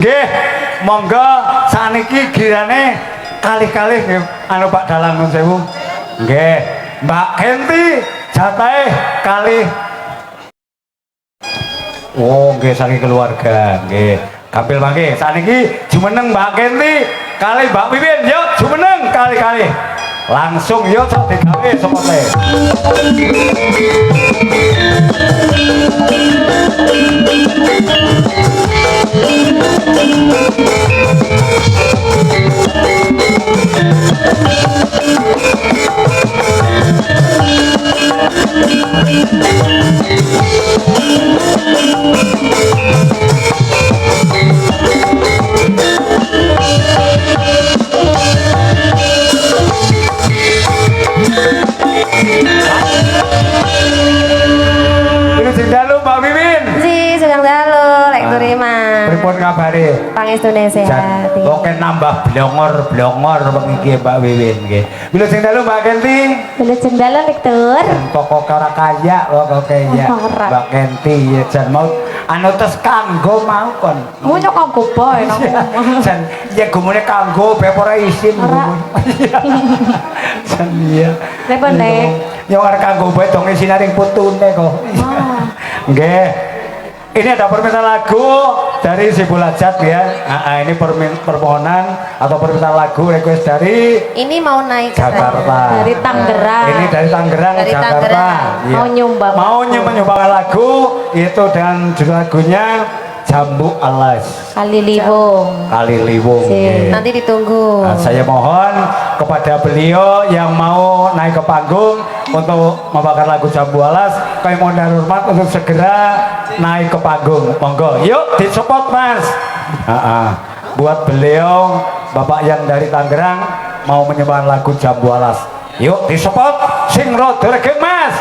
Nggih, monggo saniki girane kalih-kalih nggih anu Pak Dalang nuwun sewu. Nggih, Mbak Kenti jatahe kalih. Oh, nggih saking keluarga, nggih. Kampil mangke saniki jumeneng Mbak Kenti kalih Mbak Wiwin, yuk jumeneng kali-kali. Langsung yuk sok digawe sapa teh. Ini dalu Mbak Wiwin. Si sedang dalu, lek terima. Pripun kabare? Pangestune sehat. Oke nambah blongor iki Mbak Wiwin nggih. Bila sing dalu Mbak Kenti. Bila sing dalu lek tur. Pokok ora kaya kok kaya. Mbak Kenti ya jan mau anu tes kanggo mau kon. Mu nyok kanggo boy nang. Jan ya gumune kanggo bep ora isin gumun. Jan iya. Pripun Nek? Yang arek kanggo bae dong isinaring putune kok. Nggih. Ini ada permintaan lagu dari si Bulajat ya. Ini permohonan atau permintaan lagu request dari Ini mau naik Jakarta. Dari Tangerang. Ini dari Tangerang, Dari Jakarta. Tangerang. Iya. Mau nyumbang. Mau menyumbangkan lagu itu dan judul lagunya Jambu Alas. Kali Liwung. Kali Liwung. Si, nanti ditunggu. Nah, saya mohon kepada beliau yang mau naik ke panggung untuk membakar lagu Jambu Alas, kami mohon dan hormat untuk segera naik ke panggung. Monggo, yuk disupport Mas. Buat beliau, Bapak yang dari Tangerang mau menyembahkan lagu Jambu Alas. Yuk disupport, sing rodo regeng Mas.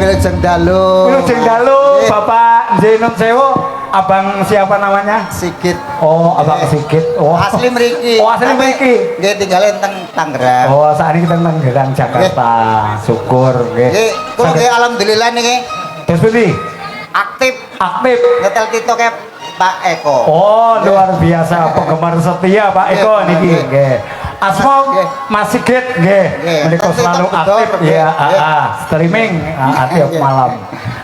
Wilujeng dalu. Wilujeng dalu, Bapak Zenon Sewo, Abang siapa namanya? Sigit. Oh, Abang Sigit. Oh, Asli mriki. Oh, asli mriki. Nggih tinggalin teng Tangerang. Oh, saat ini kita Tangerang Jakarta. Syukur nggih. Nggih, kula nggih alhamdulillah niki Terus pundi? aktif Aktif. ngetel TikTok Pak Eko. Oh, luar biasa penggemar setia Pak Eko niki nggih. Asmo Nggih. Mas Sigit nggih. Menika selalu aktif ya, streaming tiap malam.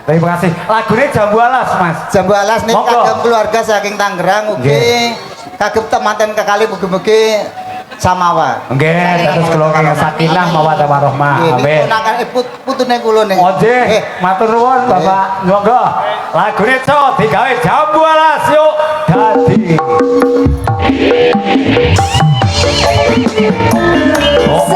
Terima kasih. Lagune Jambu Alas, Mas. Jambu Alas nih Monggo. kagem keluarga saking Tangerang ugi Nggih. kagem temanten kekali mugi-mugi samawa. Nggih, terus keluarga sakinah mawaddah warahmah. Amin. Ponakan putune kula nih. Oke, matur nuwun Bapak. Monggo. Lagune co digawe Jambu Alas yuk dadi. Oh,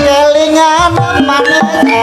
Kelingan manis asam.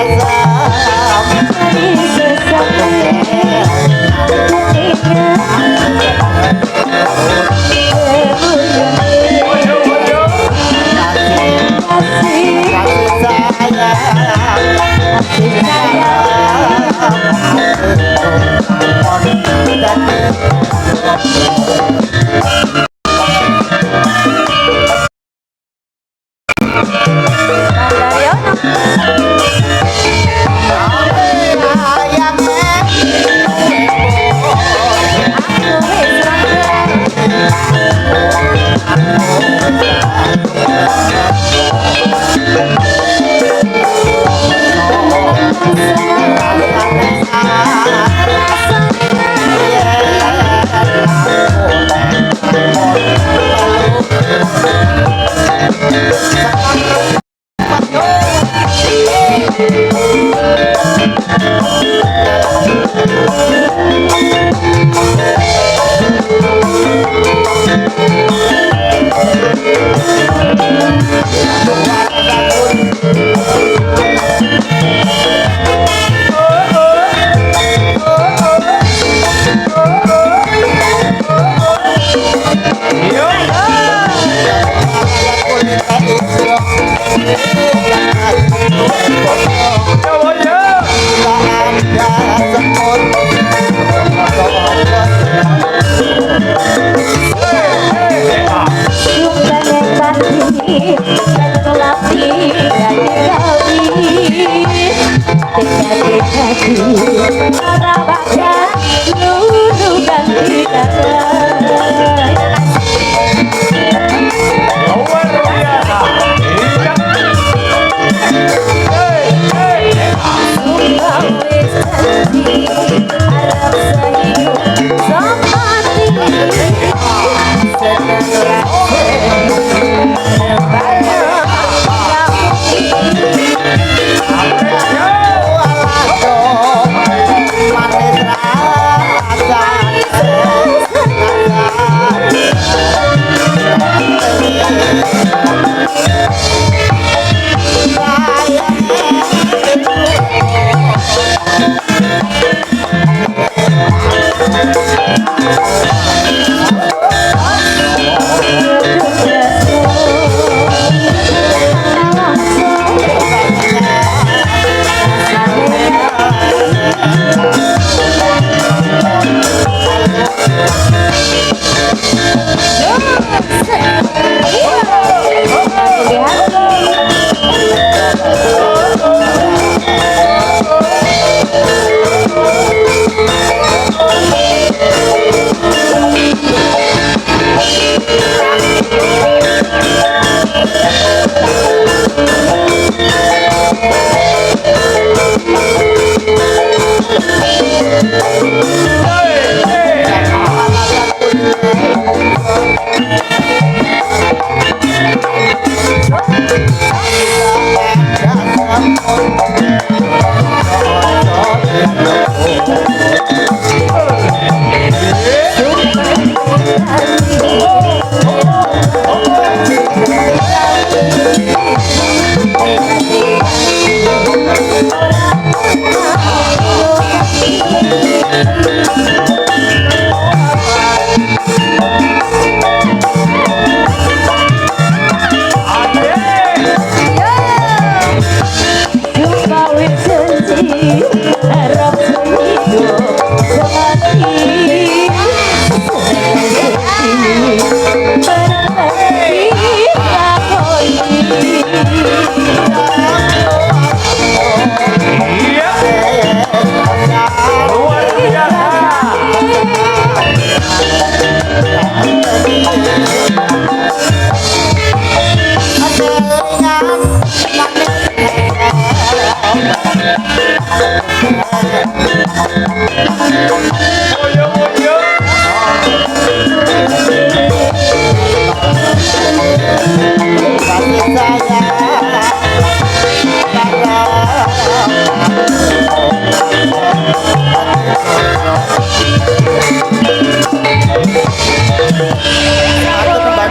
Luar biasa. Iya.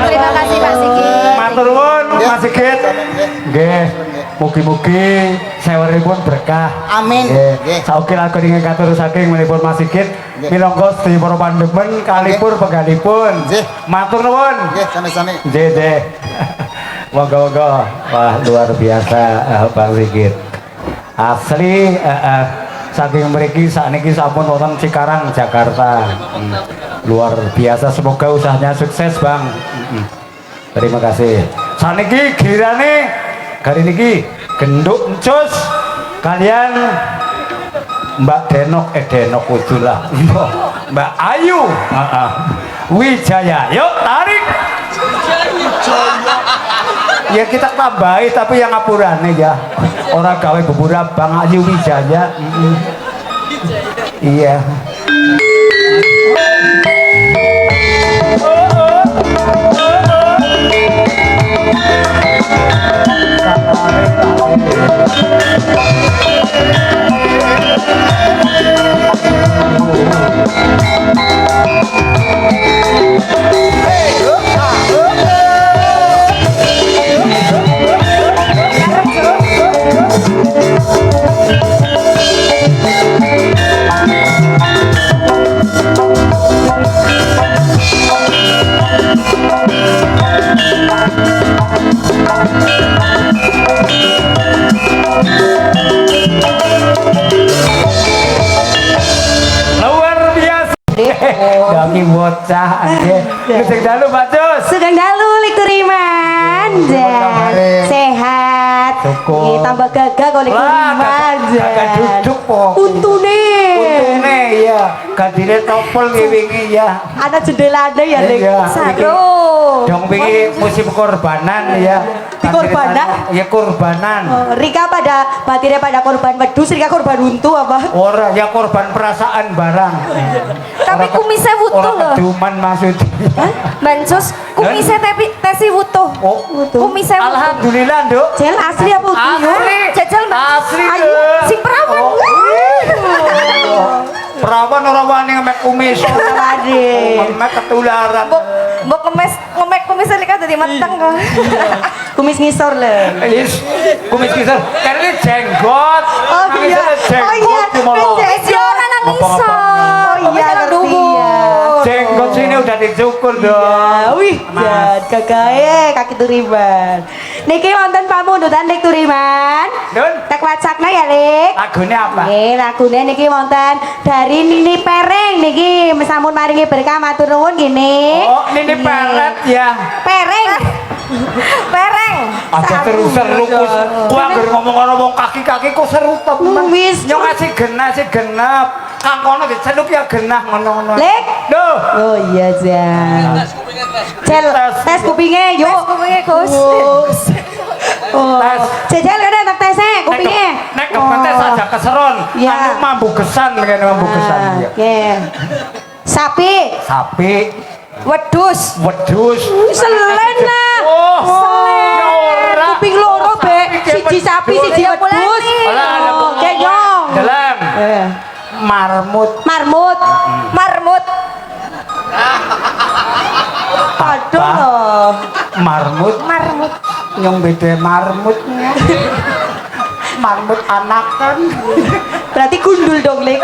Terima kasih Pak Sigit. Matur nuwun Mas Sigit. Nggih, mugi-mugi seweripun berkah. Amin. Nggih. Nggih. Sauki laku ingkang katur saking menipun Mas Sigit. Nggih. Minangka sedaya para pandemen kalipur penggalipun. Nggih. Matur nuwun. Nggih, sami-sami. Nggih, nggih. Monggo-monggo. Wah, luar biasa Bang Sigit. Asli saking mriki sakniki sampun wonten Cikarang, Jakarta. Luar biasa, semoga usahanya sukses, Bang. Terima kasih. Sakniki girane kali niki genduk encus kalian Mbak Denok Denok Ujulah Mbak Ayu Wijaya. Yuk tarik. Ya kita tambahi tapi yang ngapurane ya. Orang gawe bubura Bang Ayu Wijaya. Iya. Dami bocah anjir. Sing dalu Pak Jus. Sedang dalu Lik Turiman. Cukup. tambah gagah kalau Lah, gagah duduk kok. Untune. Untune ya, gadine topel nggih wingi ya. Ada jendelane ya, Dik. Iya. Saru. Dong wingi musim korbanan ya. Di korbanan? Ya korbanan. Oh, Rika pada batirnya pada korban wedus, Rika korban untu apa? Ora ya korban perasaan barang. Tapi kumisnya wutuh Ora loh. keduman maksudnya. Bansos kumisnya tesi wutuh. Oh, Kumisnya wutuh. alhamdulillah, Nduk. Jel asli apa utuh? Asli. Jajal Mbak. Asli. Ayo, Nduk. si perawan. Perawan ora wani ngemek kumis. Waduh. Ngemek ketularan. Mbok ngemek kumisnya Rika jadi mateng kok. Kumis ngisor le. Yes, kumis kisar. Karena jenggot. Oh iya. Oh iya. Si orang nang iso. Oh iya ngerti ya. Jenggot sini udah dicukur dong. Wih, dan kagae kaki turiman. Niki wonten pamundutan Lik Turiman. Dun, Tak wacakna ya, Lik. lagunya apa? Nggih, lagune niki wonten dari Nini Pereng niki sampun maringi berkah matur nuwun gini. Oh, ini peret ya. Pereng. Pereng. Ada terus seru kus. Gua anggere ngomong-ngomong kaki-kaki kok seru temen. Wis. Nyong asih genah. Kang kono diceluk ya genah ngono-ngono. Lik. Duh. Oh iya, Jan. Cel, tes kupinge yuk. Tes kupinge, Gus. Oh. Tes. Jajal kene tak tesnya kupinge. Nek kebetes aja keseron. Iya. Anu mambu gesan kene mambu gesan ya. Oke. Sapi. Sapi, Wedus. wedus. Selen lah. Oh, Selen. ora. Kuping loro, Bek. Siji sapi, siji Ya, wedus. Alah, ada Oh, pokoknya. kenyong. Dalam marmut. Marmut. Marmut. Aduh loh. Marmut. Marmut. Yang beda marmutnya. Marmut anakan. Berarti gundul dong, Lik.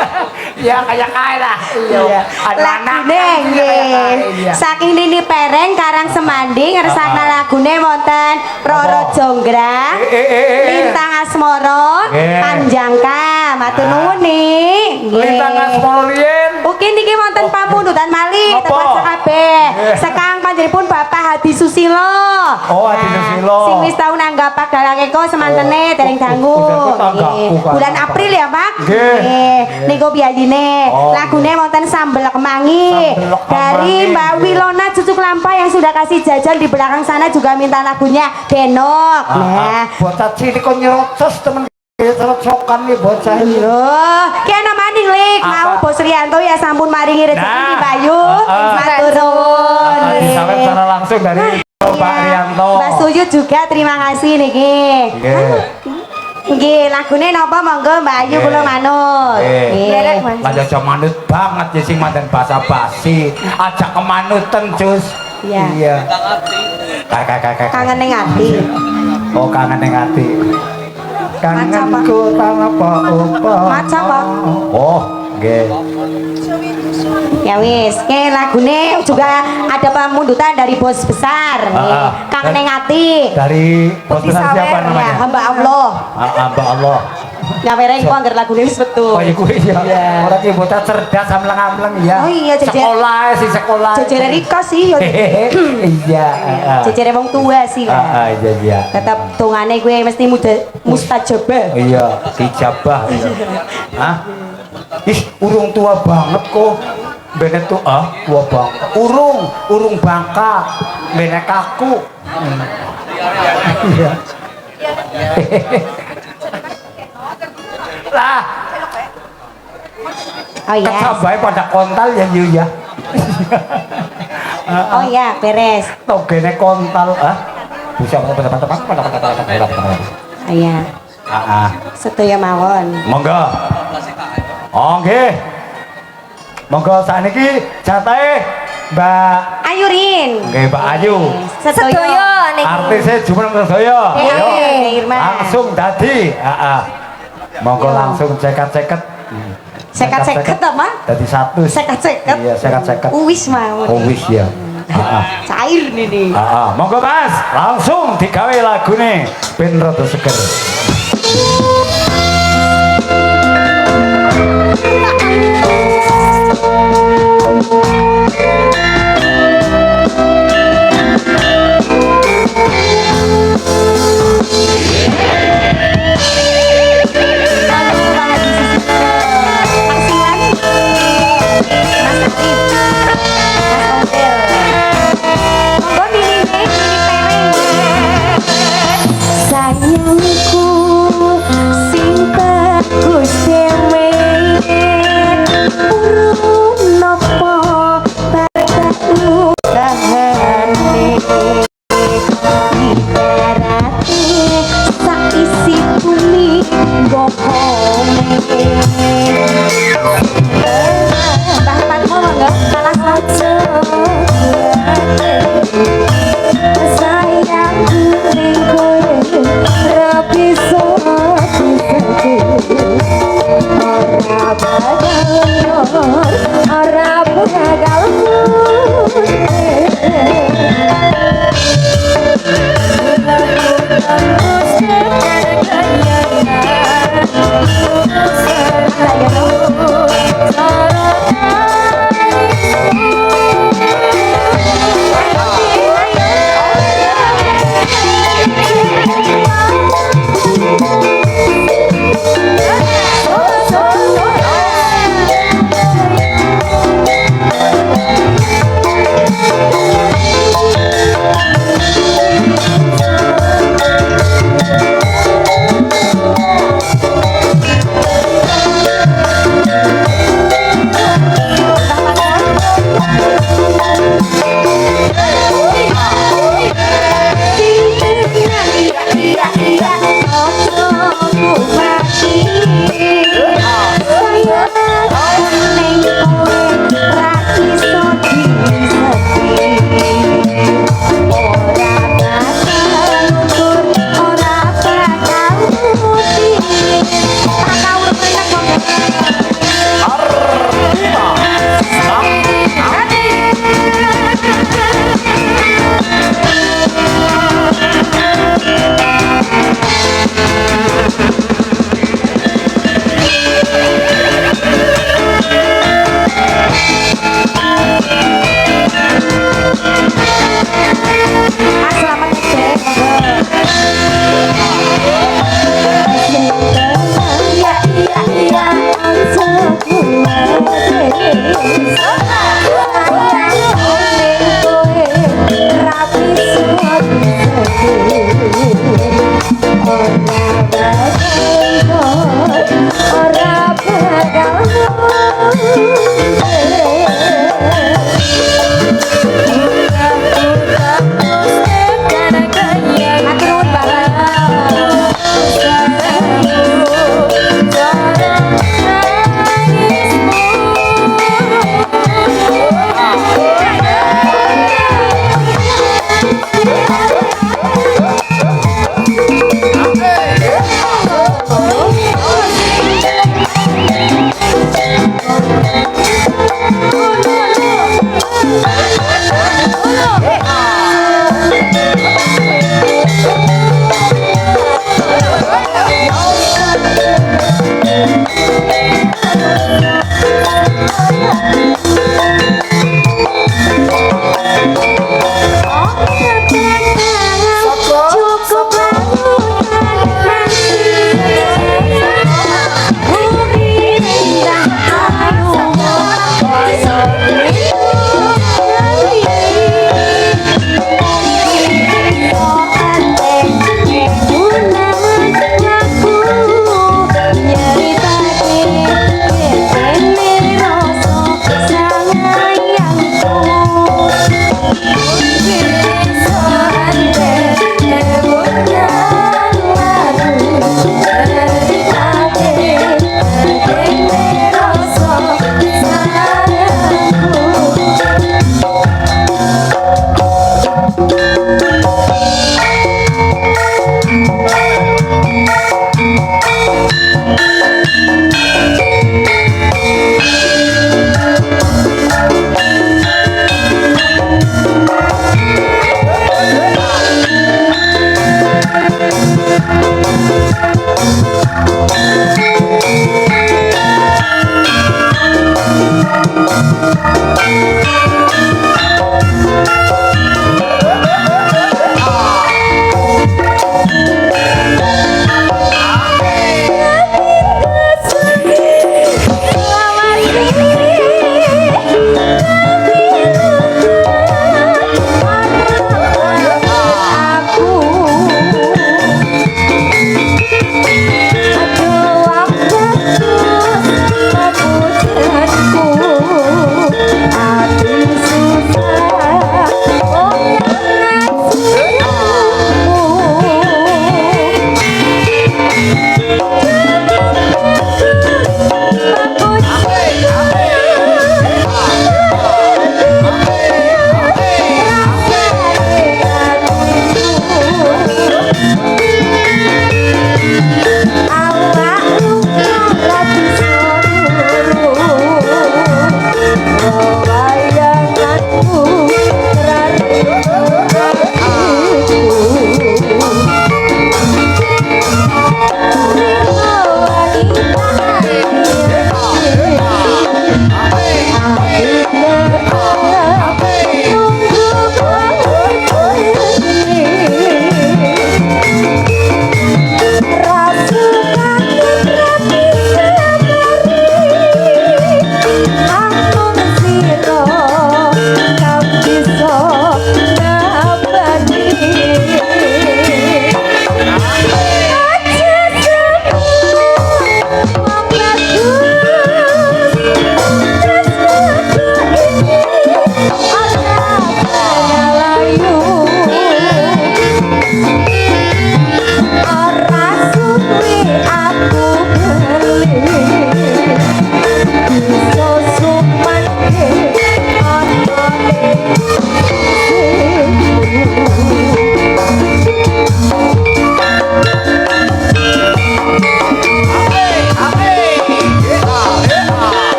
Ya kayak kaya lah. Iya. Ada anak. Lagune nggih. Saking Nini Pereng Karang Semandi ngersakna lagune wonten Roro Jonggrang. Lintang Asmara, Nggih. Panjangka, matur nuwun nih. Lintang Asmara riyen. Oke niki wonten pamundutan malih Apa? tepat kabeh. Nggih. Sekang panjenenganipun Bapak Hadi Susilo. Oh, Hadi Susilo. Sing wis tau nanggapak dalake kok semantene dereng dangu. Udah tanggaku kan. Bulan April ya, Pak? Nggih. Niku biayine. Oh, Lagune wonten Sambel Kemangi. Sambel Dari Kemangi. Mbak Wilona Cucuk Lampa yang sudah kasih jajan di belakang sana juga minta lagunya Denok. Nah, Bocah cilik kok nyerocos temen. Cerocokan nih bocah ini. loh, kena maning Lik, Apa? mau Bos Rianto ya sampun maringi rezeki Nah, di Bayu. Matur nuwun. Disampaikan secara langsung dari Pak Rianto. Mbak Suyu juga terima kasih niki. Nggih. Nggih, lagune napa monggo Mbak Ayu Nggih. kula manut. Nggih. Derek, Nggih. Mas. Lah aja manut banget ya sing manten basa-basi. Ajak kemanutan, Jus. Iya. Iya. Kakak. Kangen ning ati. Oh, kangen ning ati. Kangenku tanpa apa. Maca apa? Oh, nggih. Ya wis, ke lagune juga ada pamundutan dari bos besar nih. Kangen ning ati. Dari bos Putih besar siapa Sawer, Ya, namanya? hamba Allah. Hamba Allah. Ngawereng kok anggar lagune wis betul. Oh, iku ya. Iya. Orang ki bocah cerdas amleng-amleng ya. Oh iya, jejer. Sekolah sih sekolah. Jejere Rika sih yo. Iya. Jejere wong tua sih lah. Iya. Tetap tungane gue mesti mustajabah. Iya, dijabah. Hah? Ih, urung tua banget kok. Benet tuh tua banget. Urung bangka. Benet kaku. Iya. Lah, Oh iya. kecabai pada kontal ya Yu ya. Oh iya, beres. Togene kontal bisa Oh iya. Sedaya mawon. Monggo. Oh nggih. Monggo sakniki jatahe Mbak Ayurin. nggih Mbak Ayu. Sedaya niki. Artisnya Jumeneng Sedaya. Nggih, Irma. Langsung dadi, monggo langsung ceket-ceket. Seket-seket apa? Dadi satu. Seket-seket. Iya, seket-seket. Uwis mawon. Oh wis ya. Cair nih. Monggo Mas, langsung digawe lagune ben rada seger.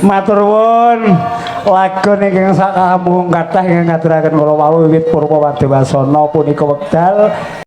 Matur nuwun. Lagu niki sak kampung kathah ingkang ngaturaken kula wau wiwit purba wadewasana punika wekdal